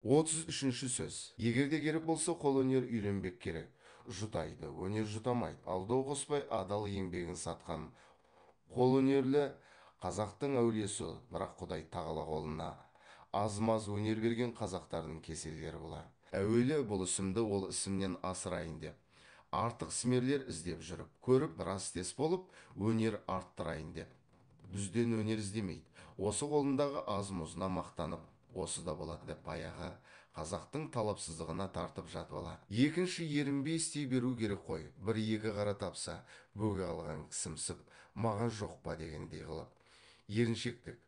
33-ші сөз. Егерде керек болса, қолөнер үйренбек керек. Жұтайды, өнер жұтамайды. Алдау қоспай адал еңбегін сатқан қолөнерлі қазақтың әулиесі ол. Бірақ Құдай тағала қолына аз-маз өнер берген қазақтардың кеселдері болар. Әуелі бұл ісімді ол ісімнен асырайын деп, артық сімерлер іздеп жүріп, көріп рас дес болып, өнер арттырайын деп. Бізден өнер іздемейді. Осы қолындағы аз мұзына мақтанып, осы да болады деп баяғы қазақтың талапсыздығына тартып жатып алады. Екінші, ерінбей істей беру керек қой. Бір екі қара тапса, бөге алған кісімсіп, маған жоқ па дегендей қылып. Еріншектік,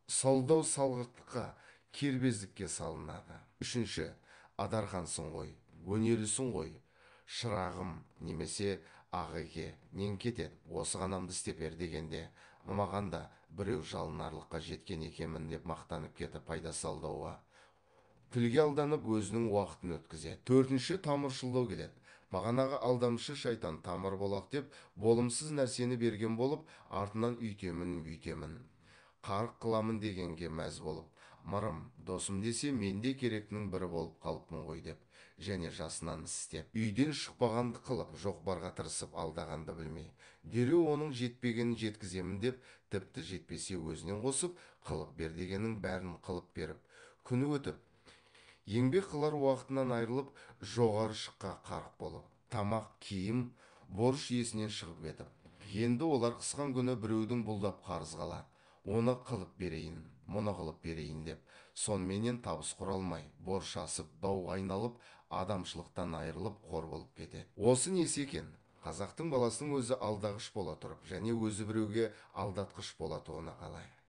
саудау салғырттыққа, кербездікке салынады. Үшінші, адархансың ғой, өнерлісің ғой, шырағым немесе ағеке, нең кетеді, осы ғанамды істеп бер дегенде, маған да біреу жалынарлыққа жеткен екенмін деп мақтанып кетіп пайда салдауға, тілге алданып өзінің уақытын өткізеді. Төртінші, тамыршылдау келеді. Бағанағы алдамшы шайтан тамыр болақ деп болымсыз нәрсені берген болып, артынан үйтемін, бүйтемін, қарық қыламын дегенге мәз болып, мырым, досым десе, менде керектінің бірі болып қалыппын ғой деп, және жасынан істеп, үйден шықпағанды қылып, жоқ барға тырысып алдағанды білмей, дереу оның жетпегенін жеткіземін деп, тіпті жетпесе өзінен қосып, қылып бер дегеннің бәрін қылып беріп, күні өтіп, еңбек қылар уақытынан айырылып, жоғары шыққа қарық болып, тамақ, киім, борыш есінен шығып етіп, енді олар қысқан күні біреудің бұлдап қарызға алады. Оны қылып берейін, мұны қылып берейін деп, сонменен табыс құра алмай, борыш асып, дауға айналып, адамшылықтан айырылып, қор болып кетеді. Осы несі екен? Қазақтың баласының өзі алдағыш бола тұрып, және өзі біреуге алдатқыш болатұғыны қалай?